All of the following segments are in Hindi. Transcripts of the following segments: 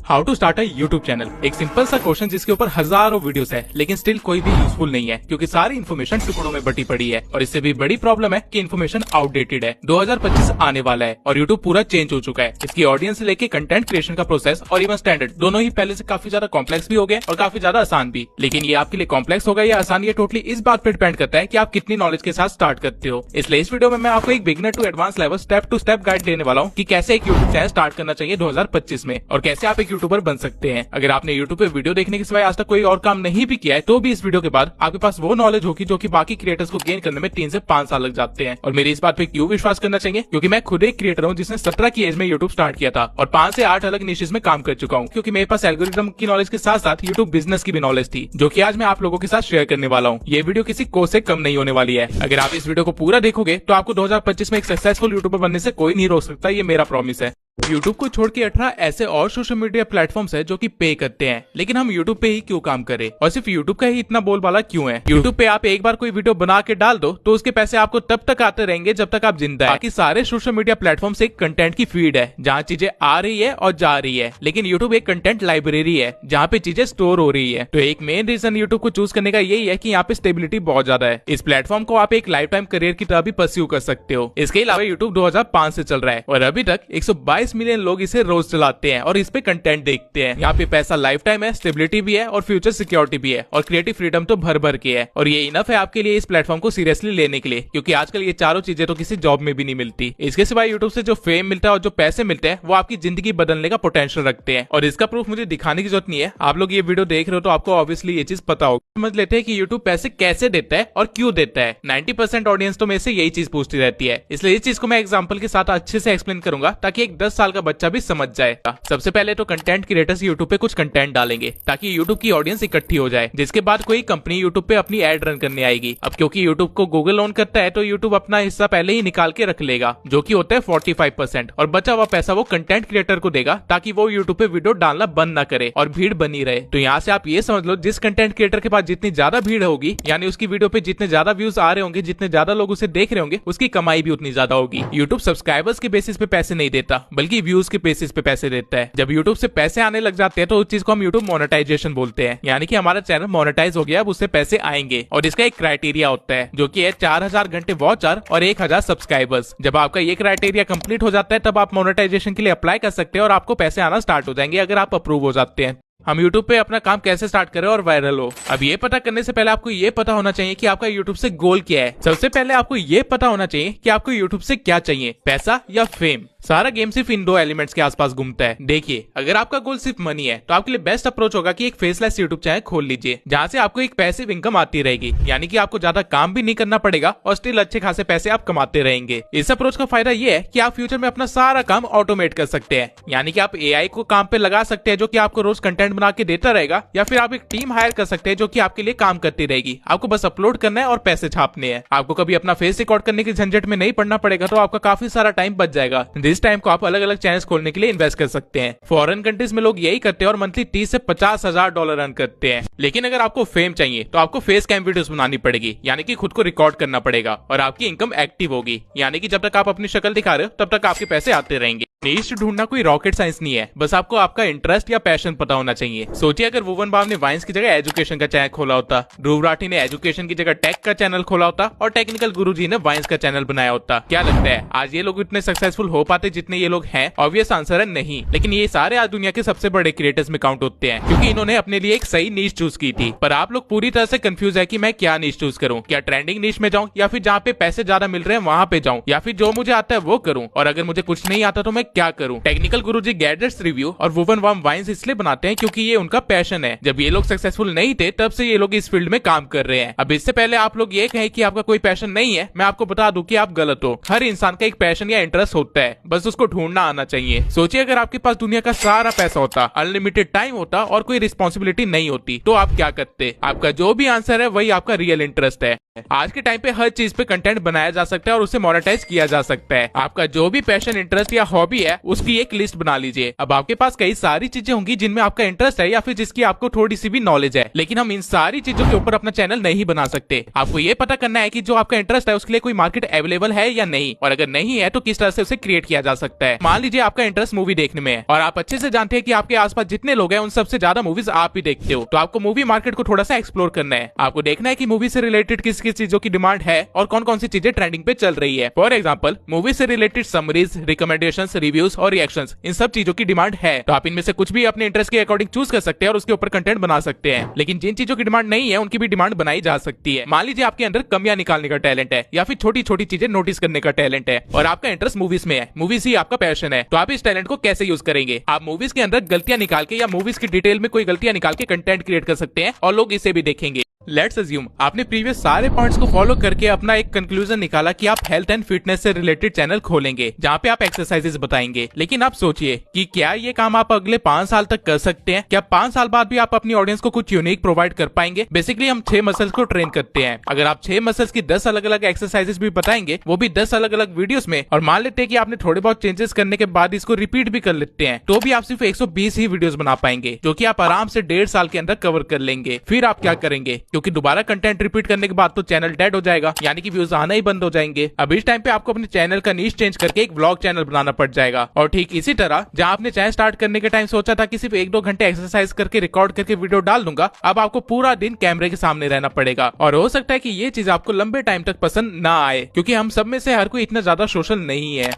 How to start a YouTube channel. एक सिंपल सा क्वेश्चन जिसके ऊपर हजारों वीडियोस है, लेकिन स्टिल कोई भी यूजफुल नहीं है क्योंकि सारी इन्फॉर्मेशन टुकड़ों में बटी पड़ी है। और इससे भी बड़ी प्रॉब्लम है कि इन्फॉर्मेशन आउटडेटेड है। 2025 आने वाला है और यूट्यूब पूरा चेंज हो चुका है। इसकी ऑडियंस से लेके कंटेंट क्रिएशन का प्रोसेस और इवन स्टैंडर्ड दोनों ही पहले से काफी ज्यादा कॉम्प्लेक्स भी हो गए और काफी ज्यादा आसान भी। लेकिन ये आपके लिए कॉम्प्लेक्स होगा या आसान, ये टोटली इस बात पर डिपेंड करता है कि आप कितनी नॉलेज के साथ स्टार्ट करते हो। इसलिए इस वीडियो में मैं आपको एक beginner to advance level step to step guide देने वाला हूँ कि कैसे एक यूट्यूब चैनल स्टार्ट करना चाहिए 2025 में और कैसे आप एक यूट्यूबर बन सकते हैं। अगर आपने यूट्यूब पे वीडियो देखने के सिवाय आज तक कोई और काम नहीं भी किया है तो भी इस वीडियो के बाद आपके पास वो नॉलेज होगी जो कि बाकी क्रिएटर्स को गेन करने में 3 से 5 साल लग जाते हैं। और मेरी इस बात पे क्यों विश्वास करना चाहिए, क्योंकि मैं खुद एक क्रिएटर हूँ जिसने 17 की एज में यूट्यूब स्टार्ट किया था और 5 से 8 अलग निशेस में काम कर चुका हूँ। क्योंकि मेरे पास एल्गोरिथम की नॉलेज के साथ साथ यूट्यूब बिजनेस की भी नॉलेज थी, जो कि आज मैं आप लोगों के साथ शेयर करने वाला हूँ। ये वीडियो किसी कोर्स से कम नहीं होने वाली है। अगर आप इस वीडियो को पूरा देखोगे तो आपको 2025 में एक सक्सेसफुल यूट्यूबर बनने से कोई नहीं रोक सकता, ये मेरा प्रॉमिस है। YouTube को छोड़ के 18 ऐसे और सोशल मीडिया प्लेटफॉर्म्स है जो कि पे करते हैं, लेकिन हम YouTube पे ही क्यों काम करें और सिर्फ YouTube का ही इतना बोलबाला क्यों है। YouTube पे आप एक बार कोई वीडियो बना के डाल दो तो उसके पैसे आपको तब तक आते रहेंगे जब तक आप जिंदा है। बाकी सारे सोशल मीडिया प्लेटफॉर्म्स एक कंटेंट की फीड है जहाँ चीजें आ रही है और जा रही है, लेकिन YouTube एक कंटेंट लाइब्रेरी है जहाँ पे चीजें स्टोर हो रही है। तो एक मेन रीजन YouTube को चूज करने का यही है कि यहाँ पे स्टेबिलिटी बहुत ज्यादा है। इस प्लेटफॉर्म को आप एक लाइफ टाइम करियर की तरह भी परस्यू कर सकते हो। इसके अलावा YouTube 2005 से चल रहा है और अभी तक 122 मिलियन लोग इसे रोज चलाते हैं और इस पे कंटेंट देखते हैं। यहाँ पे पैसा लाइफ टाइम है, स्टेबिलिटी भी है और फ्यूचर सिक्योरिटी भी है और क्रिएटिव फ्रीडम तो भर भर के है। और ये इनफ है आपके लिए इस प्लेटफॉर्म को सीरियसली लेने के लिए, क्योंकि आजकल ये चारों चीजें तो किसी जॉब में भी नहीं मिलती। इसके सिवाय यूट्यूब से जो फेम मिलता है और जो पैसे मिलते हैं वो आपकी जिंदगी बदलने का पोटेंशियल रखते हैं। और इसका प्रूफ मुझे दिखाने की जरूरत नहीं है, आप लोग ये वीडियो देख रहे हो तो आपको ऑब्वियसली ये चीज पता होगा। समझ लेते हैं कि यूट्यूब पैसे कैसे देता है और क्यों देता है। 90% ऑडियंस तो मेरे से यही चीज पूछती रहती है, इसलिए इस चीज को मैं एग्जाम्पल के साथ अच्छे से एक्सप्लेन करूंगा ताकि एक 10 साल का बच्चा भी समझ जाए। सबसे पहले तो कंटेंट क्रिएटर्स यूट्यूब पे कुछ कंटेंट डालेंगे ताकि यूट्यूब की ऑडियंस इकट्ठी हो जाए, जिसके बाद कोई कंपनी यूट्यूब पे अपनी एड रन करने आएगी। अब क्योंकि यूट्यूब को गूगल ओन करता है तो यूट्यूब अपना हिस्सा पहले ही निकाल के रख लेगा, जो कि होता है 45%, और बचा हुआ पैसा वो कंटेंट क्रिएटर को देगा ताकि वो यूट्यूब पे वीडियो डालना बंद ना करे और भीड़ बनी रहे। तो यहाँ से आप ये समझ लो, जिस कंटेंट क्रिएटर के पास जितनी ज्यादा भीड़ होगी, यानी उसकी वीडियो पे जितने ज्यादा व्यूज आ रहे होंगे, जितने ज्यादा लोग उसे देख रहे होंगे, उसकी कमाई भी उतनी ज्यादा होगी। यूट्यूब सब्सक्राइबर्स के बेसिस पे पैसे नहीं देता, बल्कि व्यूज के बेसिस पे पैसे देता है। जब यूट्यूब से पैसे आने लग जाते हैं तो उस चीज को हम यूट्यूब मोनेटाइजेशन बोलते हैं, यानी कि हमारा चैनल मोनेटाइज हो गया, अब उससे पैसे आएंगे। और इसका एक क्राइटेरिया होता है जो कि है 4000 घंटे वॉच आवर और 1000 सब्सक्राइबर्स। जब आपका ये क्राइटेरिया कंप्लीट हो जाता है तब आप मोनेटाइजेशन के लिए अप्लाई कर सकते हैं और आपको पैसे आना स्टार्ट हो जाएंगे अगर आप अप्रूव हो जाते हैं। हम YouTube पे अपना काम कैसे स्टार्ट करें और वायरल हो। अब ये पता करने से पहले आपको ये पता होना चाहिए कि आपका YouTube से गोल क्या है। सबसे पहले आपको ये पता होना चाहिए कि आपको YouTube से क्या चाहिए, पैसा या फेम। सारा गेम सिर्फ इन दो एलिमेंट्स के आसपास घूमता है। देखिए, अगर आपका गोल सिर्फ मनी है तो आपके लिए बेस्ट अप्रोच होगा कि एक फेसलेस यूट्यूब चैनल खोल लीजिए, जहाँ से आपको एक पैसिव इनकम आती रहेगी, यानी कि आपको ज्यादा काम भी नहीं करना पड़ेगा और स्टिल अच्छे खासे पैसे आप कमाते रहेंगे। इस अप्रोच का फायदा ये है कि आप फ्यूचर में अपना सारा काम ऑटोमेट कर सकते हैं, यानी कि आप AI को काम पे लगा सकते हैं जो कि आपको रोज कंटेंट बना के देता रहेगा, या फिर आप एक टीम हायर कर सकते हैं जो कि आपके लिए काम करती रहेगी। आपको बस अपलोड करना है और पैसे छापने हैं। आपको कभी अपना फेस रिकॉर्ड करने की झंझट में नहीं पड़ना पड़ेगा, तो आपका काफी सारा टाइम बच जाएगा। जिस टाइम को आप अलग अलग चैनल्स खोलने के लिए इन्वेस्ट कर सकते हैं। फॉरेन कंट्रीज में लोग यही करते हैं और मंथली 30 से 50 हजार डॉलर अर्न करते हैं। लेकिन अगर आपको फेम चाहिए तो आपको फेस कैम वीडियोस बनानी पड़ेगी, यानी कि खुद को रिकॉर्ड करना पड़ेगा और आपकी इनकम एक्टिव होगी, यानी कि जब तक आप अपनी शक्ल दिखा रहे हो तब तक आपके पैसे आते रहेंगे। नीश ढूंढना कोई रॉकेट साइंस नहीं है, बस आपको आपका इंटरेस्ट या पैशन पता होना चाहिए। सोचिए अगर भुवन बाम ने वाइन्स की जगह एजुकेशन का चैनल खोला होता, ध्रुव राठी ने एजुकेशन की जगह टेक का चैनल खोला होता और टेक्निकल गुरुजी ने वाइन्स का चैनल बनाया होता। क्या लगता है आज ये लोग इतने सक्सेसफुल हो पाते जितने ये लोग हैं? ऑब्वियस आंसर है नहीं। लेकिन ये सारे आज दुनिया के सबसे बड़े क्रिएटर्स में काउंट होते हैं, क्योंकि इन्होंने अपने लिए एक सही नीश चूज की थी। पर आप लोग पूरी तरह से कंफ्यूज है कि मैं क्या नीश चूज करूं, क्या ट्रेंडिंग नीश में जाऊं या फिर जहाँ पे पैसे ज्यादा मिल रहे हैं वहां पे जाऊं, या फिर जो मुझे आता है वो करूं, और अगर मुझे कुछ नहीं आता तो मैं क्या करूं। टेक्निकल गुरुजी गैजेट्स रिव्यू और वुवन वाम वाइन्स इसलिए बनाते हैं क्योंकि ये उनका पैशन है। जब ये लोग सक्सेसफुल नहीं थे तब से ये लोग इस फील्ड में काम कर रहे हैं। अब इससे पहले आप लोग ये कहें कि आपका कोई पैशन नहीं है, मैं आपको बता दूं कि आप गलत हो। हर इंसान का एक पैशन या इंटरेस्ट होता है, बस उसको ढूंढना आना चाहिए। सोचिए अगर आपके पास दुनिया का सारा पैसा होता, अनलिमिटेड टाइम होता और कोई रिस्पॉन्सिबिलिटी नहीं होती, तो आप क्या करते? आपका जो भी आंसर है वही आपका रियल इंटरेस्ट है। आज के टाइम पे हर चीज पे कंटेंट बनाया जा सकता है और उसे मोनेटाइज किया जा सकता है। आपका जो भी पैशन, इंटरेस्ट या हॉबी है उसकी एक लिस्ट बना लीजिए। अब आपके पास कई सारी चीजें होंगी जिनमें आपका इंटरेस्ट है या फिर जिसकी आपको थोड़ी सी भी नॉलेज है, लेकिन हम इन सारी चीजों के ऊपर अपना चैनल नहीं बना सकते। आपको ये पता करना है कि जो आपका इंटरेस्ट है उसके लिए कोई मार्केट अवेलेबल है या नहीं, और अगर नहीं है तो किस तरह से उसे क्रिएट किया जा सकता है। मान लीजिए आपका इंटरेस्ट मूवी देखने में है और आप अच्छे से जानते हैं कि आपके आसपास जितने लोग हैं उन सबसे ज्यादा मूवीज आप ही देखते हो, तो आपको मूवी मार्केट को थोड़ा सा एक्सप्लोर करना है। आपको देखना है कि मूवी से रिलेटेड किस किस चीजों की डिमांड है और कौन कौन सी चीजें ट्रेंडिंग पे चल रही है। फॉर एग्जाम्पल, मूवी से रिलेटेड समरीज, रिकमेंडेशंस, रिव्यूज और रिएक्शंस, इन सब चीजों की डिमांड है तो आप इनमें से कुछ भी अपने इंटरेस्ट के अकॉर्डिंग चूज कर सकते हैं और उसके ऊपर कंटेंट बना सकते हैं। लेकिन जिन चीजों की डिमांड नहीं है उनकी भी डिमांड बनाई जा सकती है। मान लीजिए आपके अंदर कमियां निकालने का टैलेंट है या फिर छोटी छोटी चीजें नोटिस करने का टैलेंट है और आपका इंटरेस्ट मूवीज में है, मूवीज ही आपका पैशन है, तो आप इस टैलेंट को कैसे यूज करेंगे? आप मूवीज के अंदर गलतियां निकाल के या मूवीज की डिटेल में कोई गलतियां निकाल के कंटेंट क्रिएट कर सकते हैं और लोग इसे भी देखेंगे। लेट्स अज्यूम आपने प्रीवियस सारे पॉइंट्स को फॉलो करके अपना एक कंक्लूजन निकाला कि आप हेल्थ एंड फिटनेस से रिलेटेड चैनल खोलेंगे जहाँ पे आप एक्सरसाइजेस बताएंगे। लेकिन आप सोचिए कि क्या ये काम आप अगले 5 साल तक कर सकते हैं? क्या 5 साल बाद भी आप अपनी ऑडियंस को कुछ यूनिक प्रोवाइड कर पाएंगे? बेसिकली हम 6 मसल्स को ट्रेन करते हैं। अगर आप 6 मसल्स की 10 अलग अलग एक्सरसाइजेस भी बताएंगे, वो भी 10 अलग अलग वीडियोस में, और मान लेते हैं कि आपने थोड़े बहुत चेंजेस करने के बाद इसको रिपीट भी कर लेते हैं, तो भी आप सिर्फ 120 ही वीडियोस बना पाएंगे, जो कि आप आराम से 1.5 साल के अंदर कवर कर लेंगे। फिर आप क्या करेंगे? क्योंकि दोबारा कंटेंट रिपीट करने के बाद तो चैनल डेड हो जाएगा, यानी कि व्यूज आना ही बंद हो जाएंगे। अब इस टाइम पे आपको अपने चैनल का नीश चेंज करके एक व्लॉग चैनल बनाना पड़ जाएगा। और ठीक इसी तरह जहां आपने चैनल स्टार्ट करने के टाइम सोचा था कि सिर्फ 1-2 घंटे एक्सरसाइज करके रिकॉर्ड करके वीडियो डाल दूंगा, अब आपको पूरा दिन कैमरे के सामने रहना पड़ेगा। और हो सकता है कि ये चीज आपको लंबे टाइम तक पसंद ना आए, क्योंकि हम सब में से हर कोई इतना ज्यादा सोशल नहीं है।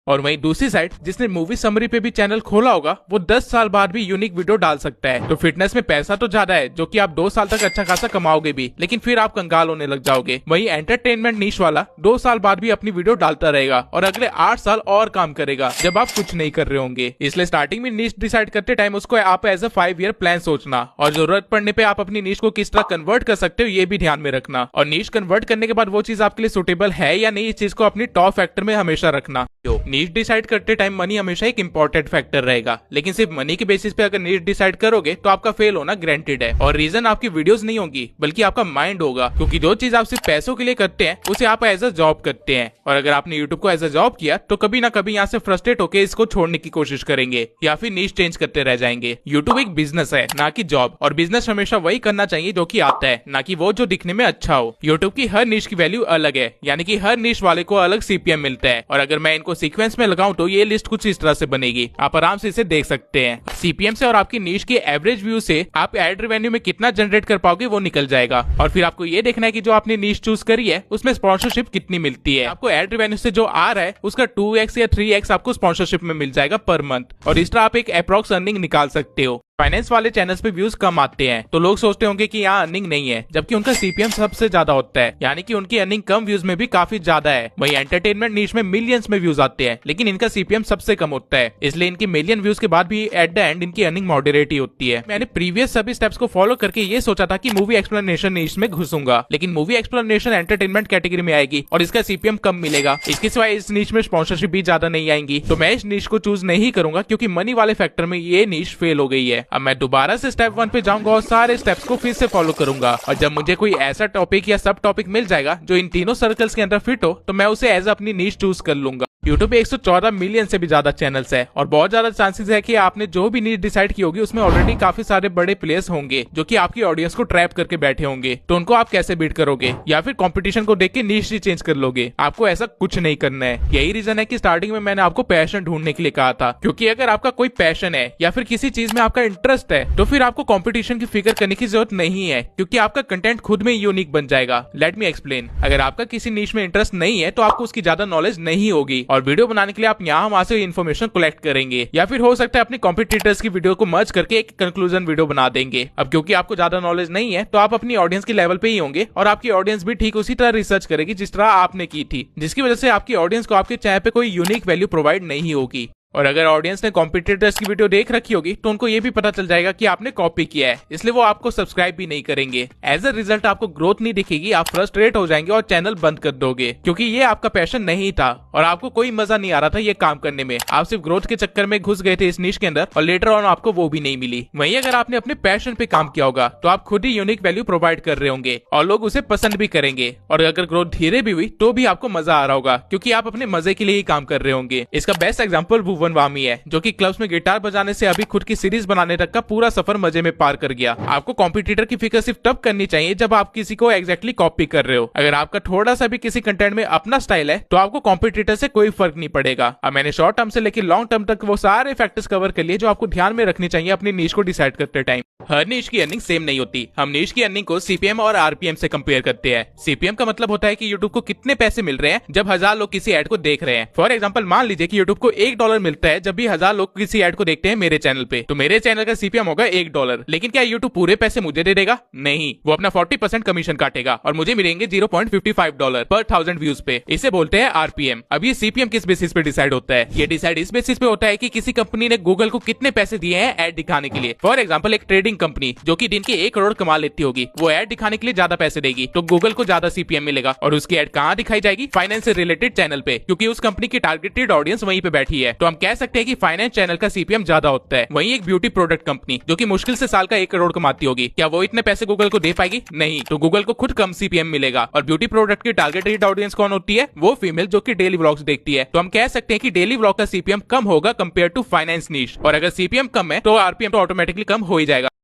और वहीं दूसरी साइड जिसने मूवी समरी पे भी चैनल खोला होगा, वो 10 साल बाद भी यूनिक वीडियो डाल सकता है। तो फिटनेस में पैसा तो ज्यादा है, जो कि आप 2 साल तक अच्छा खासा कमाओगे भी, लेकिन फिर आप कंगाल होने लग जाओगे। वहीं एंटरटेनमेंट नीश वाला 2 साल बाद भी अपनी वीडियो डालता रहेगा और अगले 8 साल और काम करेगा जब आप कुछ नहीं कर रहे होंगे। इसलिए स्टार्टिंग में नीश डिसाइड करते टाइम उसको आप एज अ 5 ईयर प्लान सोचना, और जरूरत पड़ने पे आप अपनी नीश को किस तरह कन्वर्ट कर सकते हो ये भी ध्यान में रखना। और नीश कन्वर्ट करने के बाद वो चीज आपके लिए सुटेबल है या नहीं, इस चीज को अपनी टॉप फैक्टर में हमेशा रखना। नीश डिसाइड करते टाइम मनी हमेशा एक इंपॉर्टेंट फैक्टर रहेगा, लेकिन सिर्फ मनी के बेसिस पे अगर नीश डिसाइड करोगे तो आपका फेल होना ग्रांटेड है। और रीजन आपकी वीडियोस नहीं होगी, बल्कि आपका माइंड होगा, क्योंकि जो चीज आप सिर्फ पैसों के लिए करते हैं उसे आप एज अ जॉब करते हैं। और अगर आपने यूट्यूब को एज अ जॉब किया तो कभी ना कभी यहाँ से फ्रस्ट्रेट होकर इसको छोड़ने की कोशिश करेंगे या फिर नीश चेंज करते रह जाएंगे। यूट्यूब एक बिजनेस है, ना कि जॉब, और बिजनेस हमेशा वही करना चाहिए जो कि आता है, ना कि वो जो दिखने में अच्छा हो। यूट्यूब की हर नीश की वैल्यू अलग है, यानी कि हर नीश वाले को अलग CPM मिलता है। और अगर मैं इनको सीक्वेंस में लगाऊं तो ये लिस्ट कुछ इस तरह से बनेगी, आप आराम से इसे देख सकते हैं। CPM से और आपकी नीश के एवरेज व्यू से आप एड रेवेन्यू में कितना जनरेट कर पाओगे वो निकल जाएगा। और फिर आपको ये देखना है कि जो आपने नीश चूज करी है उसमें स्पॉन्सरशिप कितनी मिलती है। आपको एड रेवेन्यू से जो आ रहा है उसका 2x या 3x आपको स्पॉन्सरशिप में मिल जाएगा पर मंथ, और इस तरह आप एक अप्रॉक्स अर्निंग निकाल सकते हो। फाइनेंस वाले चैनल्स पे व्यूज कम आते हैं तो लोग सोचते होंगे कि यहाँ अर्निंग नहीं है, जबकि उनका CPM सबसे ज्यादा होता है, यानी कि उनकी अर्निंग कम व्यूज में भी काफी ज्यादा है। वही एंटरटेनमेंट नीश में मिलियंस में व्यूज आते हैं, लेकिन इनका CPM सबसे कम होता है, इसलिए इनकी मिलियन व्यूज के बाद भी एट द एंड इनकी अर्निंग मॉडरेट ही होती है। मैंने प्रीवियस सभी स्टेप्स को फॉलो करके ये सोचा था कि मूवी एक्सप्लेनेशन नीश में घुसूंगा, लेकिन मूवी एक्सप्लेनेशन एंटरटेनमेंट कैटेगरी में आएगी और इसका CPM कम मिलेगा। इसके सिवाय इस नीश में स्पॉन्सरशिप भी ज्यादा नहीं आएंगी, तो मैं इस नीश को चूज नहीं करूंगा, क्योंकि मनी वाले फैक्टर में ये नीश फेल हो गई है। अब मैं दोबारा स्टेप 1 पे जाऊंगा और सारे स्टेप्स को फिर से फॉलो करूंगा, और जब मुझे कोई ऐसा टॉपिक या सब टॉपिक मिल जाएगा जो इन तीनों सर्कल्स के अंदर फिट हो, तो मैं उसे एज अपनी नीश चूज कर लूंगा। यूट्यूब पे 114 मिलियन से भी ज्यादा चैनल्स है, और बहुत ज्यादा चांसेस है कि आपने जो भी नीश डिसाइड की होगी उसमें ऑलरेडी काफी सारे बड़े प्लेयर्स होंगे जो कि आपकी ऑडियंस को ट्रैप करके बैठे होंगे। तो उनको आप कैसे बीट करोगे, या फिर कंपटीशन को देख के नीश ही चेंज कर लोगे? आपको ऐसा कुछ नहीं करना है। यही रीजन है कि स्टार्टिंग में मैंने आपको पैशन ढूंढने के लिए कहा था, क्योंकि अगर आपका कोई पैशन है या फिर किसी चीज में आपका इंटरेस्ट है तो फिर आपको कंपटीशन की फिक्र करने की जरूरत नहीं है, क्योंकि आपका कंटेंट खुद में यूनिक बन जाएगा। Let me explain. अगर आपका किसी नीश में इंटरेस्ट नहीं है तो आपको उसकी ज्यादा नॉलेज नहीं होगी, और वीडियो बनाने के लिए आप यहाँ वहां से इन्फॉर्मेशन कलेक्ट करेंगे, या फिर हो सकता है अपने कॉम्पिटिटर्स की वीडियो को मर्ज करके एक कंक्लूजन वीडियो बना देंगे। अब क्योंकि आपको ज्यादा नॉलेज नहीं है तो आप अपनी ऑडियंस के लेवल पे ही होंगे, और आपकी ऑडियंस भी ठीक उसी तरह रिसर्च करेगी जिस तरह आपने की थी, जिसकी वजह से आपकी ऑडियंस को आपके चैनल पे कोई यूनिक वैल्यू प्रोवाइड नहीं होगी। और अगर ऑडियंस ने कॉम्पिटिटर्स की वीडियो देख रखी होगी तो उनको ये भी पता चल जाएगा कि आपने कॉपी किया है, इसलिए वो आपको सब्सक्राइब भी नहीं करेंगे। एज अ रिजल्ट आपको ग्रोथ नहीं दिखेगी, आप फ्रस्ट्रेट हो जाएंगे और चैनल बंद कर दोगे, क्योंकि ये आपका पैशन नहीं था और आपको कोई मजा नहीं आ रहा था ये काम करने में। आप सिर्फ ग्रोथ के चक्कर में घुस गए थे इस नीश के अंदर, और लेटर ऑन आपको वो भी नहीं मिली। वहीं अगर आपने अपने पैशन पे काम किया होगा तो आप खुद ही यूनिक वैल्यू प्रोवाइड कर रहे होंगे और लोग उसे पसंद भी करेंगे। और अगर ग्रोथ धीरे भी हुई तो भी आपको मजा आ रहा होगा, क्योंकि आप अपने मजे के लिए ही काम कर रहे होंगे। इसका बेस्ट एग्जाम्पल वो भुवन वामी है, जो कि क्लब्स में गिटार बजाने से अभी खुद की सीरीज बनाने तक का पूरा सफर मजे में पार कर गया। आपको कॉम्पिटिटर की फिक्र सिर्फ तब करनी चाहिए जब आप किसी को एग्जैक्टली कॉपी कर रहे हो। अगर आपका थोड़ा सा भी किसी कंटेंट में अपना स्टाइल है तो आपको कॉम्पिटिटर से कोई फर्क नहीं पड़ेगा। अब मैंने शॉर्ट टर्म से लेकर लॉन्ग टर्म तक वो सारे फैक्टर्स कवर कर लिए जो आपको ध्यान में रखनी चाहिए अपनी नीश को डिसाइड करते टाइम। हर नीश की अर्निंग सेम नहीं होती। हम नीश की अर्निंग को सीपीएम और आरपीएम से कंपेयर करते हैं। सीपीएम का मतलब होता है कि यूट्यूब को कितने पैसे मिल रहे हैं जब 1000 लोग किसी एड को देख रहे हैं। फॉर एग्जांपल मान लीजिए कि यूट्यूब को $1 मिलता है जब भी 1000 लोग किसी एड को देखते हैं मेरे चैनल पे, तो मेरे चैनल का सीपीएम होगा $1। लेकिन क्या यूट्यूब पूरे पैसे मुझे दे देगा? नहीं, वो अपना 40% कमीशन काटेगा और मुझे मिलेंगे $0.55 पर 1000 व्यूज पे। इसे बोलते हैं आरपीएम। अब ये सीपीएम किस बेसिस पे डिसाइड होता है? ये डिसाइड इस बेसिस पे होता है कि किसी कंपनी ने गूगल को कितने पैसे दिए हैं एड दिखाने के लिए। फॉर एग्जांपल एक ट्रेडिंग कंपनी जो कि दिन के 1 करोड़ कमा लेती होगी, वो एड दिखाने के लिए ज्यादा पैसे देगी तो गूगल को ज्यादा सीपीएम मिलेगा। और उसकी एड कहाँ दिखाई जाएगी? फाइनेंस से रिलेटेड चैनल पे, क्योंकि उस कंपनी की टारगेटेड ऑडियंस वहीं पे बैठी है। तो हम कह सकते हैं कि फाइनेंस चैनल का सीपीएम ज्यादा होता है। वहीं एक ब्यूटी प्रोडक्ट कंपनी जो कि मुश्किल से साल का 1 करोड़ कमाती होगी, क्या वो इतने पैसे गूगल को दे पाएगी? नहीं, तो गूगल को खुद कम सीपीएम मिलेगा। और ब्यूटी प्रोडक्ट की टारगेटेड ऑडियंस कौन होती है? वो फीमेल जो कि डेली व्लॉग्स देखती है। तो हम कह सकते हैं कि डेली व्लॉग का सीपीएम कम होगा कंपेयर टू फाइनेंस नीश। और अगर सीपीएम कम है तो आरपीएम तो ऑटोमेटिकली कम हो ही जाएगा।